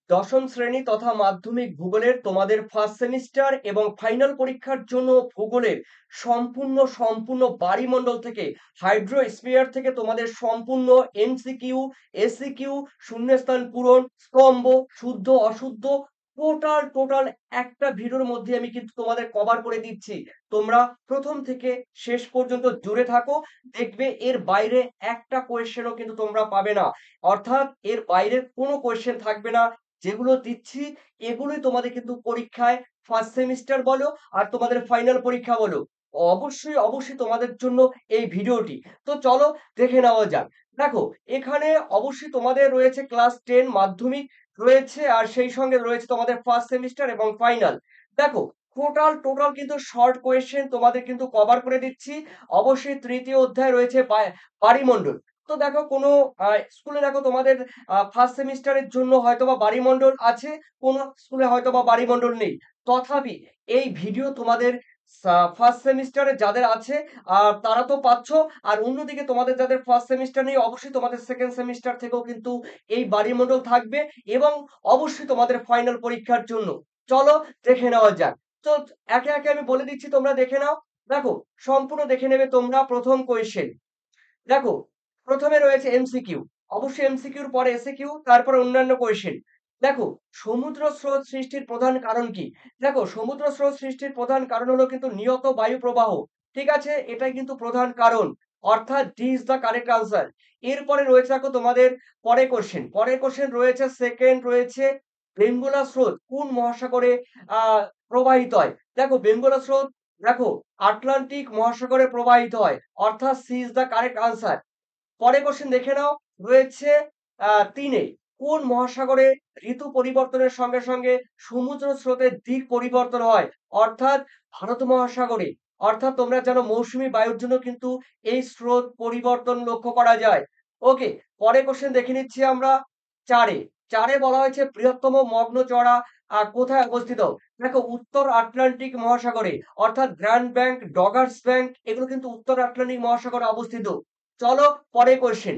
দশম শ্রেণী তথা মাধ্যমিক ভূগোলের তোমাদের ফার্স্ট সেমিস্টার এবং ফাইনাল পরীক্ষার জন্য ভূগোলের সম্পূর্ণ বায়ুমণ্ডল থেকে হাইড্রোস্ফিয়ার থেকে তোমাদের সম্পূর্ণ এমসিকিউ, এসিকিউ, শূন্যস্থান পূরণ, স্তম্ভ, শুদ্ধ অশুদ্ধ, টোটাল একটা ভিডিওর মধ্যে আমি কিন্তু তোমাদের কভার করে দিচ্ছি। তোমরা প্রথম থেকে শেষ পর্যন্ত জুড়ে থাকো, দেখবে এর বাইরে একটা কোয়েশ্চেনও কিন্তু তোমরা পাবে না। অর্থাৎ এর বাইরে কোনো কোয়েশ্চেন থাকবে না। যেগুলো দিচ্ছি এগুলোই তোমাদের কিন্তু পরীক্ষায় ফার্স্ট সেমিস্টার বলো আর তোমাদের ফাইনাল পরীক্ষা বলো, অবশ্যই তোমাদের জন্য এই ভিডিওটি। তো চলো দেখে নেওয়া যাক। দেখো, এখানে অবশ্যই তোমাদের রয়েছে ক্লাস 10 মাধ্যমিক রয়েছে, আর সেই সঙ্গে রয়েছে তোমাদের ফার্স্ট সেমিস্টার এবং ফাইনাল। দেখো, টোটাল কিন্তু শর্ট কোয়েশ্চেন তোমাদের কিন্তু কভার করে দিচ্ছি। অবশ্যই তৃতীয় অধ্যায় রয়েছে বায়ুমণ্ডল। তো দেখো, কোনো স্কুলে দেখো তোমাদের ফার্স্ট সেমিস্টারের জন্য হয়তোবা বায়ুমণ্ডল আছে, কোনো স্কুলে হয়তোবা বায়ুমণ্ডল নেই। তথাপি এই ভিডিও তোমাদের ফার্স্ট সেমিস্টারে যাদের আছে তারা তো পাচ্ছ, আর অন্যদিকে তোমাদের যাদের ফার্স্ট সেমিস্টার নেই অবশ্যই তোমাদের সেকেন্ড সেমিস্টার থেকেও কিন্তু এই বায়ুমণ্ডল থাকবে, এবং অবশ্যই তোমাদের ফাইনাল পরীক্ষার জন্য। চলো দেখে নেওয়া যাক। তো একে একে আমি বলে দিচ্ছি, তোমরা দেখে নাও। দেখো, সম্পূর্ণ দেখে নেবে তোমরা। প্রথম কোয়েশ্চেন দেখো, প্রথমে রয়েছে এমসিকিউ। অবশ্যই এমসিকিউর পরে এসিকিউ, তারপরে অন্যান্য কোয়েশ্চেন। দেখো, সমুদ্র স্রোত সৃষ্টির প্রধান কারণ কি? দেখো, সমুদ্র স্রোত সৃষ্টির প্রধান কারণ হলো কিন্তু নিয়ত বায়ু প্রবাহ। ঠিক আছে, এটাই কিন্তু প্রধান কারণ। অর্থাৎ D is the correct answer. এরপরে রয়েছে দেখো তোমাদের পরের কোশ্চেন রয়েছে সেকেন্ড, রয়েছে বেঙ্গুলা স্রোত কোন মহাসাগরে আহ প্রবাহিত হয়? দেখো, বেঙ্গুলা স্রোত, দেখো, আটলান্টিক মহাসাগরে প্রবাহিত হয়, অর্থাৎ C is the correct answer. পরের কোশ্চেন দেখে নাও, রয়েছে 3-এ, কোন মহাসাগরে ঋতু পরিবর্তনের সঙ্গে সঙ্গে সমুদ্র স্রোতের দিক পরিবর্তন হয়? অর্থাৎ ভারত মহাসাগরে। অর্থাৎ তোমরা জানো মৌসুমী বায়ুর জন্য কিন্তু এই স্রোত পরিবর্তন লক্ষ্য করা যায়। ওকে, পরের কোশ্চেন দেখে নিচ্ছি আমরা। 4-এ, বলা হয়েছে বৃহত্তম মগ্ন চড়া কোথায় অবস্থিত? দেখো, উত্তর আটলান্টিক মহাসাগরে, অর্থাৎ গ্র্যান্ড ব্যাংক, ডগার্স ব্যাংক, এগুলো কিন্তু উত্তর আটলান্টিক মহাসাগরে অবস্থিত। চলো পরের কোশ্চেন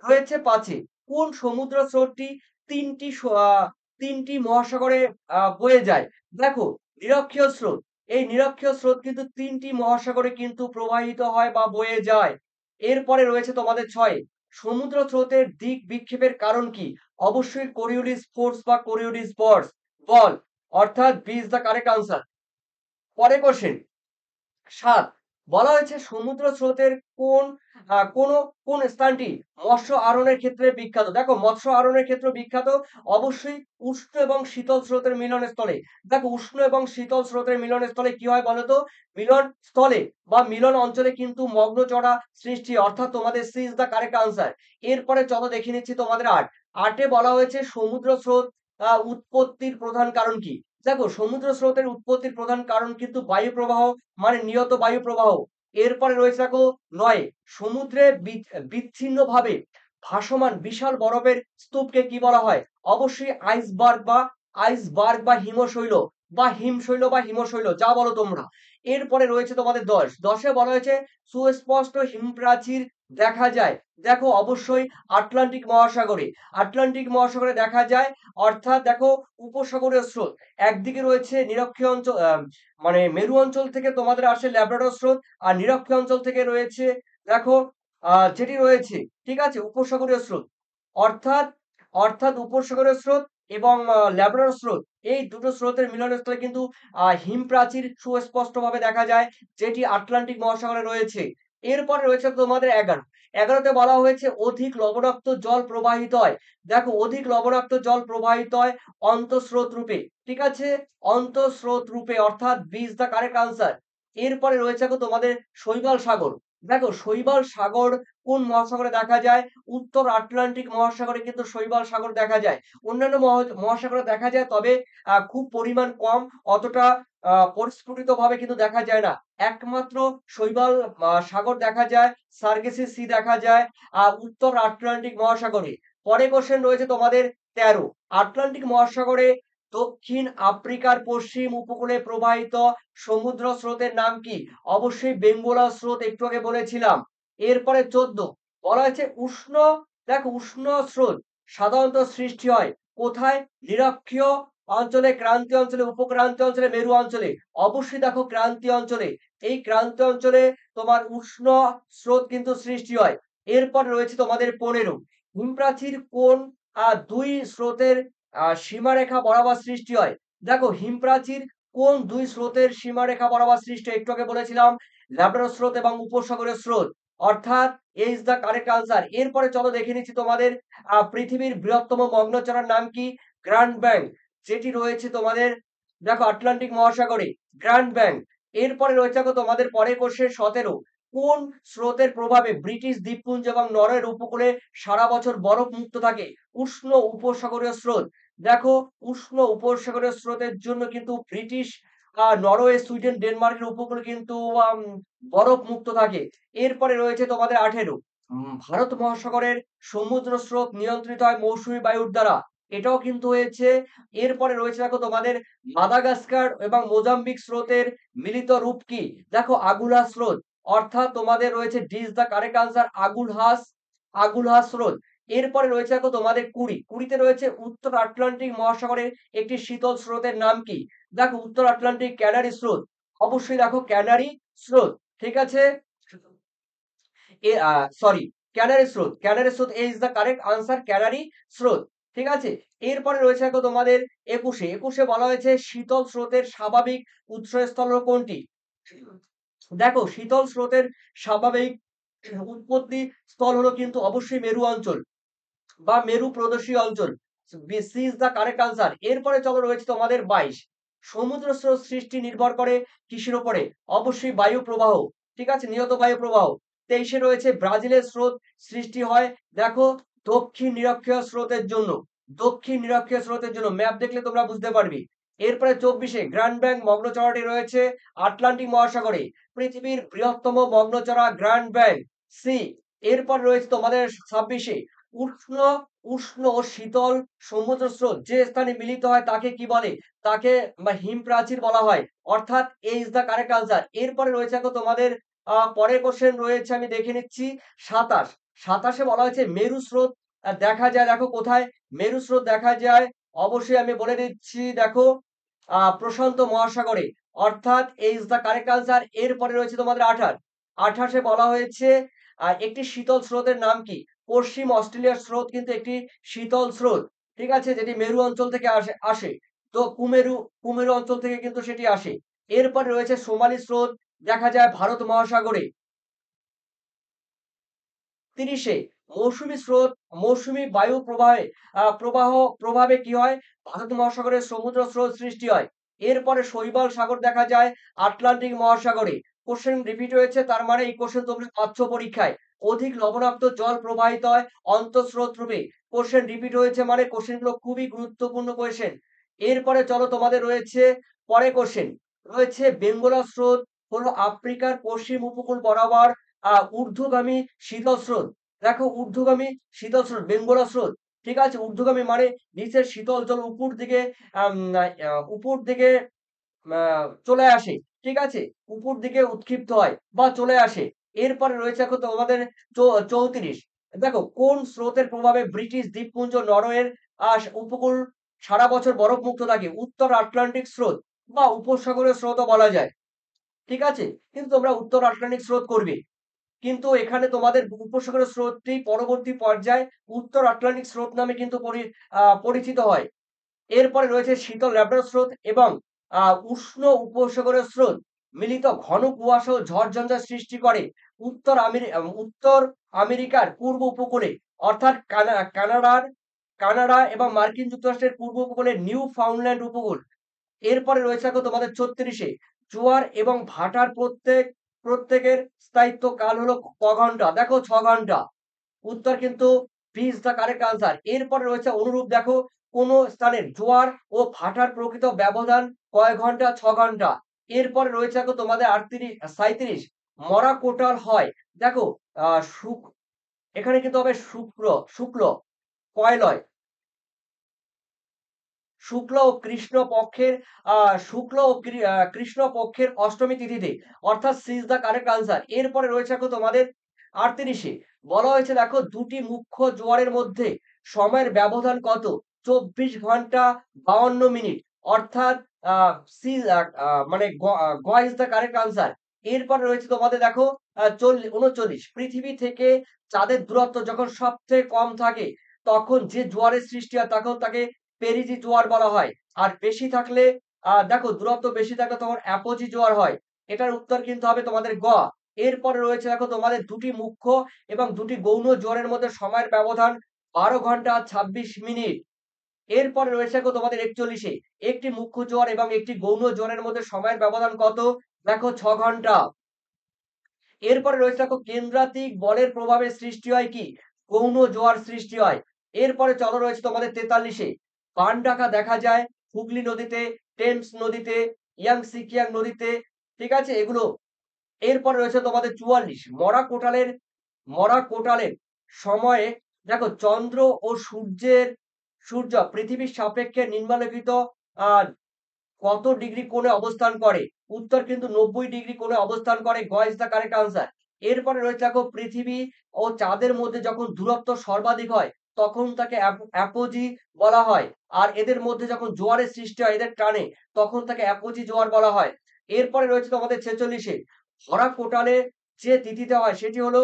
রয়েছে 5-এ, কোন সমুদ্র স্রোতটি তিনটি তিনটি মহাসাগরে বয়ে যায়? দেখো, নিরক্ষীয় স্রোত। এই নিরক্ষীয় স্রোত কিন্তু তিনটি মহাসাগরে কিন্তু প্রবাহিত হয় বা বয়ে যায়। এরপরে রয়েছে তোমাদের 6-এ, সমুদ্র স্রোতের দিক বিক্ষেপের কারণ কি? অবশ্যই কোরিওলিস ফোর্স বা কোরিওলিস বল, অর্থাৎ B is the correct answer. পরের কোশ্চেন 7, বলা হয়েছে সমুদ্র স্রোতের কোন স্থানটি মৎস্য আরোহণের ক্ষেত্রে বিখ্যাত? দেখো, মৎস্য আরোহণের ক্ষেত্রে বিখ্যাত অবশ্যই উষ্ণ এবং শীতল স্রোতের মিলনস্থলে। দেখো, উষ্ণ এবং শীতল স্রোতের মিলনস্থলে কি হয় বলতো? মিলন স্থলে বা মিলন অঞ্চলে কিন্তু মগ্ন চড়া সৃষ্টি, অর্থাৎ তোমাদের C is the correct answer. এরপরে চলো দেখে নিচ্ছি তোমাদের 8-এ বলা হয়েছে সমুদ্র স্রোত উৎপত্তির প্রধান কারণ কি? দেখো, সমুদ্র স্রোতের উৎপত্তির প্রধান কারণ কিন্তু বায়ু প্রবাহ, মানে নিয়ত বায়ু প্রবাহ। এরপরে রয়েছে দেখো 9-এ, সমুদ্রে বিচ্ছিন্নভাবে ভাসমান বিশাল বরফের স্তূপকে কি বলা হয়? অবশ্যই আইসবার্গ বা হিমশৈল বা হিমশৈল, যা বলো তোমরা। এরপরে রয়েছে তোমাদের 10-এ বলা হয়েছে সুস্পষ্ট হিমপ্রাচীর দেখা যায়। দেখো, অবশ্যই আটলান্টিক মহাসাগরে দেখা যায়। অর্থাৎ দেখো, উপসাগরীয় স্রোত একদিকে রয়েছে নিরক্ষীয় অঞ্চল, মানে মেরু অঞ্চল থেকে তোমাদের আসে ল্যাব্রাডর স্রোত, আর নিরক্ষীয় অঞ্চল থেকে রয়েছে দেখো যেটি রয়েছে, ঠিক আছে, উপসাগরীয় স্রোত। অর্থাৎ উপসাগরীয় স্রোত এবং ল্যাব্রাডর স্রোত, এই দুটো স্রোতের মিলনস্থলে কিন্তু হিম প্রাচীর সুস্পষ্টভাবে দেখা যায়, যেটি আটলান্টিক মহাসাগরে রয়েছে। এরপরে রয়েছে তোমাদের 11-তে বলা হয়েছে অধিক লবণাক্ত জল প্রবাহিত হয়। দেখো, অধিক লবণাক্ত জল প্রবাহিত হয় অন্তঃস্রোত রূপে। ঠিক আছে, অন্তঃস্রোত রূপে, অর্থাৎ B is the correct answer. এরপরে রয়েছে দেখো তোমাদের শৈবাল সাগর। দেখো, শৈবাল সাগর কোন মহাসাগরে দেখা যায়? উত্তর আটলান্টিক মহাসাগরে কিন্তু শৈবাল সাগর দেখা যায়। অন্যান্য মহাসাগরে দেখা যায়, তবে খুব পরিমাণ কম, অতটা পরিস্ফুটিত ভাবে কিন্তু দেখা যায় না। একমাত্র শৈবাল সাগর দেখা যায়, সার্গেসিস সি দেখা যায় উত্তর আটলান্টিক মহাসাগরে। পরে কোশ্চেন রয়েছে তোমাদের 13, আটলান্টিক মহাসাগরে দক্ষিণ আফ্রিকার পশ্চিম উপকূলে প্রবাহিত সমুদ্র স্রোতের নাম কি? অবশ্যই বেঙ্গোলা স্রোত, একটু আগে বলেছিলাম। এরপরে 14 বলা হয়েছে দেখো, উষ্ণ স্রোত সাধারণত সৃষ্টি হয় কোথায়? নিরক্ষীয় অঞ্চলে, ক্রান্তীয় অঞ্চলে, উপক্রান্তীয় অঞ্চলে, মেরু অঞ্চলে। অবশ্যই দেখো ক্রান্তীয় অঞ্চলে। এই ক্রান্তীয় অঞ্চলে তোমার উষ্ণ স্রোত কিন্তু সৃষ্টি হয়। এরপর রয়েছে তোমাদের ১৫ হিমপ্রাচীর কোন ২ স্রোতের সীমারেখা বরাবর সৃষ্টি হয়? দেখো হিমপ্রাচীর কোন ২ স্রোতের সীমারেখা বরাবর সৃষ্টি হয়? একটু আগে বলেছিলাম ল্যাব্রাডর স্রোত এবং উপসাগরীয় স্রোত। অর্থাৎ এ ইস দ্য কারেক্ট আনসার। এরপরে চলো দেখে নিচ্ছি তোমাদের পৃথিবীর বৃহত্তম মগ্নচড়ার নাম কি? গ্র্যান্ড ব্যাংক, যেটি রয়েছে তোমাদের দেখো আটলান্টিক মহাসাগরে, গ্র্যান্ড ব্যাংক। এরপরে রয়েছে দেখো তোমাদের পরের কোশ্চেন ১৭ কোন স্রোতের প্রভাবে ব্রিটিশ দ্বীপপুঞ্জ এবং নরওয়ের উপকূলে সারা বছর বরফ মুক্ত থাকে? উষ্ণ উপসাগরীয় স্রোত। দেখো উষ্ণ উপসাগরীয় স্রোতের জন্য কিন্তু ব্রিটিশ নরওয়ে, সুইডেন, ডেনমার্কের উপকূলে কিন্তু আম বরফ মুক্ত থাকে। এরপরে রয়েছে তোমাদের ১৮ ভারত মহাসাগরের সমুদ্র স্রোত নিয়ন্ত্রিত হয় মৌসুমী বায়ুর দ্বারা। এটাও কিন্তু হয়েছে। এরপরে রয়েছে দেখো তোমাদের মাদাগাস্কার এবং মোজাম্বিক স্রোতের মিলিত রূপ কি? দেখো আগুলহাস স্রোত। অর্থাৎ তোমাদের রয়েছে D is the correct answer Agulhas স্রোত। এরপরে রয়েছে দেখো তোমাদের ২০ তে রয়েছে উত্তর আটলান্টিক মহাসাগরের একটি শীতল স্রোতের নাম কি? দেখো উত্তর আটলান্টিক ক্যানারি স্রোত। অবশ্যই দেখো ক্যানারি স্রোত। ঠিক আছে? এ সরি ক্যানারি স্রোত। ক্যানারি স্রোত is the correct answer, canary স্রোত। ঠিক আছে? এরপরে রয়েছে দেখো তোমাদের ২১ এ বলা হয়েছে শীতল স্রোতের স্বাভাবিক উৎসস্থল হলো কোনটি? দেখো শীতল স্রোতের স্বাভাবিক উৎপত্তি স্থল হলো কিন্তু অবশ্যই মেরু অঞ্চল বা মেরু প্রদেশীয় অঞ্চল। C is the correct answer. এরপরে চলো রয়েছে তোমাদের ২২ সমুদ্র স্রোত সৃষ্টি নির্ভর করে কিসের উপরে? অবশ্যই বায়ু প্রবাহ। ঠিক আছে? নিয়ত বায়ু প্রবাহ। ২৩ এ রয়েছে ব্রাজিলের স্রোত সৃষ্টি হয় দেখো দক্ষিণ নিরক্ষীয় স্রোতের জন্য। দক্ষিণ নিরক্ষীয় স্রোতের জন্য ম্যাপ দেখলে তোমরা বুঝতে পারবে। এরপরে ২৪ এ গ্র্যান্ড ব্যাংক মগ্নচড়াটি রয়েছে আটলান্টিক মহাসাগরে। পৃথিবীর বৃহত্তম মগ্নচড়া গ্র্যান্ড ব্যাংক সি। এরপর রয়েছে তোমাদের ২৬ এ উষ্ণ উষ্ণ ও শীতল সমুদ্র স্রোত যে স্থানে মিলিত হয় তাকে কি বলে? তাকে হিম প্রাচীর বলা হয়। অর্থাৎ এ ইজ দ্য কারেক্ট আনসার। এরপরে রয়েছে দেখো তোমাদের পরের কোশ্চেন রয়েছে আমি দেখে নিচ্ছি ২৭ ২৭ এ বলা হয়েছে মেরু স্রোত দেখা যায় দেখো কোথায়? মেরু স্রোত দেখা যায় অবশ্যই আমি বলে দিচ্ছি দেখো প্রশান্ত মহাসাগরে। অর্থাৎ এ ইজ দ্য কারেক্ট আনসার। এরপরে রয়েছে তোমাদের ২৮ এ বলা হয়েছে একটি শীতল স্রোতের নাম কি? পশ্চিম অস্ট্রেলিয়ার স্রোত কিন্তু একটি শীতল স্রোত। ঠিক আছে? যেটি মেরু অঞ্চল থেকে আসে। তো কুমেরু অঞ্চল থেকে কিন্তু সেটি আসে। এরপরে রয়েছে সোমালি স্রোত দেখা যায় ভারত মহাসাগরে। ৩০ এ মৌসুমী স্রোত, মৌসুমী বায়ু প্রবাহে প্রভাবে কি হয়? ভারত মহাসাগরের সমুদ্র স্রোত সৃষ্টি হয়। এরপরে শৈবাল সাগর দেখা যায় আটলান্টিক মহাসাগরে। কোশ্চেন রিপিট হয়েছে তার মানে এই কোশ্চেন তোমরা পাচ্ছ পরীক্ষায়। অধিক লবণাক্ত জল প্রবাহিত হয় অন্তঃস্রোত রূপে। কোশ্চেন রিপিট হয়েছে মানে কোশ্চেন গুলো খুবই গুরুত্বপূর্ণ কোশ্চেন। এরপরে চলো তোমাদের রয়েছে পরের কোশ্চেন রয়েছে বেঙ্গল স্রোত হলো আফ্রিকার পশ্চিম উপকূল বরাবর ঊর্ধ্বগামী শীতল স্রোত। দেখো ঊর্ধ্বগামী শীতল স্রোত বেঙ্গল স্রোত। ঠিক আছে? ঊর্ধ্বগামী মানে নিচের শীতল জল উপর দিকে চলে আসে। ঠিক আছে? উপর দিকে উৎক্ষিপ্ত হয় বা চলে আসে। এরপরে রয়েছে দেখো তোমাদের ৩৪ দেখো কোন স্রোতের প্রভাবে ব্রিটিশ দ্বীপপুঞ্জ নরওয়ের উপকূল সারা বছর বরফ মুক্ত থাকে? উত্তর আটলান্টিক স্রোত বা উপসাগরীয় স্রোতও বলা যায়। ঠিক আছে? কিন্তু তোমরা উত্তর আটলান্টিক স্রোত করবে। কিন্তু এখানে তোমাদের উপসাগরীয় স্রোতটি পরবর্তী পর্যায়ে উত্তর আটলান্টিক স্রোত নামে কিন্তু পরিচিত হয়। এরপরে রয়েছে শীতল ল্যাব্রাডর স্রোত এবং উষ্ণ উপসাগরীয় স্রোত মিলিত ঘন কুয়াশা ও ঝড়-ঝঞ্ঝা সৃষ্টি করে উত্তর আমেরিকার পূর্ব উপকূলে। অর্থাৎ কানাডা এবং মার্কিন যুক্তরাষ্ট্রের পূর্ব উপকূলে নিউ ফাউন্ডল্যান্ড উপকূল। এরপরে রয়েছে দেখো তোমাদের ৩৬ এ জোয়ার এবং ভাটার প্রত্যেকের স্থায়িত্ব কাল হলো ঘন্টা? দেখো ৬ ঘন্টা। উত্তর কিন্তু B is the correct answer. এরপরে রয়েছে অনুরূপ দেখো কোন স্থানের জোয়ার ও ভাটার প্রকৃত ব্যবধান কয় ঘন্টা? ৬ ঘন্টা। এরপরে রয়েছে দেখো তোমাদের ৩৭ মরা কোটাল হয়। দেখো আ শুক এখানে কিন্তু হবে শুক্ল কয় লয়? শুক্ল ও কৃষ্ণ পক্ষের কৃষ্ণ পক্ষের অষ্টমী তিথিতে। অর্থাৎ C is the correct answer. এরপরে রয়েছে দেখো তোমাদের ৩৮ এ বলা হয়েছে দেখো দুটি মুখ্য জোয়ারের মধ্যে সময়ের ব্যবধান কত? 24 ঘন্টা 52 মিনিট, অর্থাৎ সি মানে গ ইজ দ্য কারেক্ট আনসার। এরপরে রয়েছে তোমাদের দেখো 39, পৃথিবী থেকে চাঁদের দূরত্ব যখন সবচেয়ে কম থাকে তখন যে জোয়ারের সৃষ্টি হয় তখন তাকে পেরিজি জোয়ার বলা হয়। আর বেশি থাকলে দেখো দূরত্ব বেশি থাকলে তখন অ্যাপোজি জোয়ার হয়। এটার উত্তর কিন্তু হবে তোমাদের গ। এরপরে রয়েছে দেখো তোমাদের দুটি মুখ্য এবং দুটি গৌণ জোয়ারের মধ্যে সময়ের ব্যবধান 12 ঘন্টা 26 মিনিট। এরপরে রয়েছে দেখো তোমাদের 41, একটি মুখ্য জোয়ার এবং একটি গৌণ জোয়ারের মধ্যে সময়ের ব্যবধান কত? দেখো 6 ঘন্টা। এরপরে রয়েছে দেখো কেন্দ্রাতিক বলের প্রভাবে সৃষ্টি হয় কি? গৌণ জোয়ার সৃষ্টি হয়। এরপরে চলো রয়েছে তোমাদের 43, পানডাকা দেখা যায় হুগলি নদীতে, টেমস নদীতে, ইয়াংসিকিয়াং নদীতে, ঠিক আছে এগুলো। এরপরে রয়েছে তোমাদের 44, মরা কোটালের সময়ে দেখো চন্দ্র ও সূর্য পৃথিবীর সাপেক্ষে নিম্নলিখিত আহ কত ডিগ্রি কোণে অবস্থান করে? উত্তর কিন্তু 90 ডিগ্রি কোণে অবস্থান করে। গ ইজ দ্য কারেক্ট আনসার। এরপরে রয়েছে দেখো পৃথিবী ও চাঁদের মধ্যে যখন দূরত্ব সর্বাধিক হয় তখন তাকে অ্যাপোজি বলা হয়। আর এদের মধ্যে যখন জোয়ারের সৃষ্টি হয় এদের টানে তখন তাকে অ্যাপোজি জোয়ার বলা হয়। এরপরে রয়েছে তোমাদের 46, ভরা কোটালে যে তিথিতে হয় সেটি হলো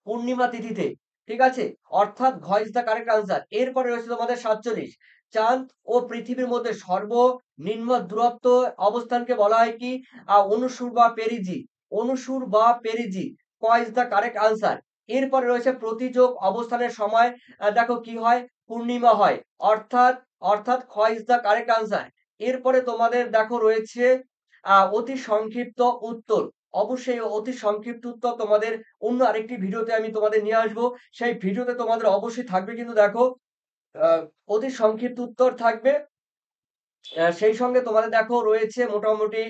পূর্ণিমা তিথিতে, ঠিক আছে, অর্থাৎ ঘ ইজ দ্য কারেক্ট আনসার। এরপরে রয়েছে তোমাদের 47, চাঁদ ও পৃথিবীর মধ্যে সর্বনিম্ন দূরত্ব অবস্থানকে বলা হয় কি? অনুসুর বা পেরিজি। ক ইজ দ্য কারেক্ট আনসার। এরপরে রয়েছে প্রতিযোগ অবস্থানের সময় দেখো কি হয়? পূর্ণিমা হয়, অর্থাৎ খ ইজ দ্য কারেক্ট আনসার। এরপরে তোমাদের দেখো রয়েছে অতি সংক্ষিপ্ত উত্তর। অবশ্যই অতি সংক্ষিপ্ত উত্তর তোমাদের অন্য আরেকটি ভিডিওতে আমি তোমাদের নিয়ে আসবো। সেই ভিডিওতে তোমাদের অবশ্যই থাকবে কিন্তু দেখো আহ, অতি সংক্ষিপ্ত উত্তর থাকবে। সেই সঙ্গে তোমাদের দেখো রয়েছে মোটামুটি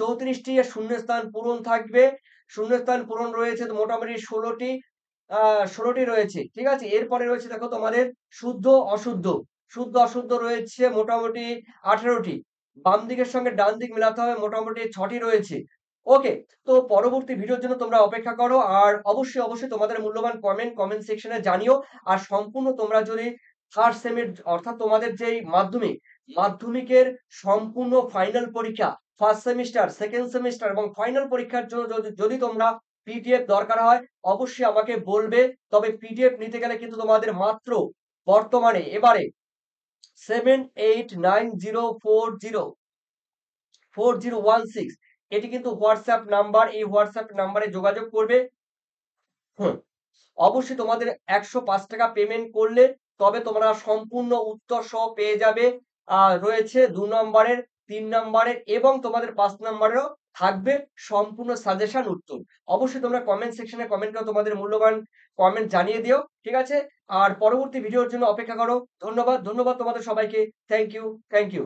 34টি শূন্যস্থান পূরণ থাকবে। শূন্যস্থান পূরণ রয়েছে তো মোটামুটি 16টি রয়েছে, ঠিক আছে। এরপরে রয়েছে দেখো তোমাদের শুদ্ধ অশুদ্ধ। শুদ্ধ অশুদ্ধ রয়েছে মোটামুটি 18টি। বাম দিকের সঙ্গে ডান দিক মেলাতে হবে, মোটামুটি 6টি রয়েছে। ওকে, তো পরবর্তী ভিডিওর জন্য তোমরা অপেক্ষা করো আর অবশ্যই তোমাদের মূল্যবান কমেন্ট সেকশনে জানিও। আর সম্পূর্ণ তোমরা যদি ফার্স্ট সেমের অর্থাৎ তোমাদের যেই মাধ্যমিকের সম্পূর্ণ ফাইনাল পরীক্ষা, ফার্স্ট সেমিস্টার, সেকেন্ড সেমিস্টার এবং ফাইনাল পরীক্ষার জন্য যদি তোমরা পিডিএফ দরকার হয় অবশ্যই আমাকে বলবে। তবে পিডিএফ নিতে গেলে কিন্তু তোমাদের মাত্র বর্তমানে এবারে 7890404016 এটি কিন্তু হোয়াটসঅ্যাপ নাম্বার। এই হোয়াটসঅ্যাপ নাম্বারে যোগাযোগ করবে। হুম, অবশ্যই তোমাদের 105 টাকা পেমেন্ট করলে তবে তোমরা সম্পূর্ণ উত্তর সহ পেয়ে যাবে। রয়েছে 2 নম্বরের, 3 নম্বরের এবং তোমাদের 5 নম্বরেরও থাকবে সম্পূর্ণ সাজেশন উত্তর। অবশ্যই তোমরা কমেন্ট সেকশনে কমেন্ট করে তোমাদের মূল্যবান কমেন্ট জানিয়ে দিও, ঠিক আছে। আর পরবর্তী ভিডিওর জন্য অপেক্ষা করো। ধন্যবাদ তোমাদের সবাইকে। Thank you.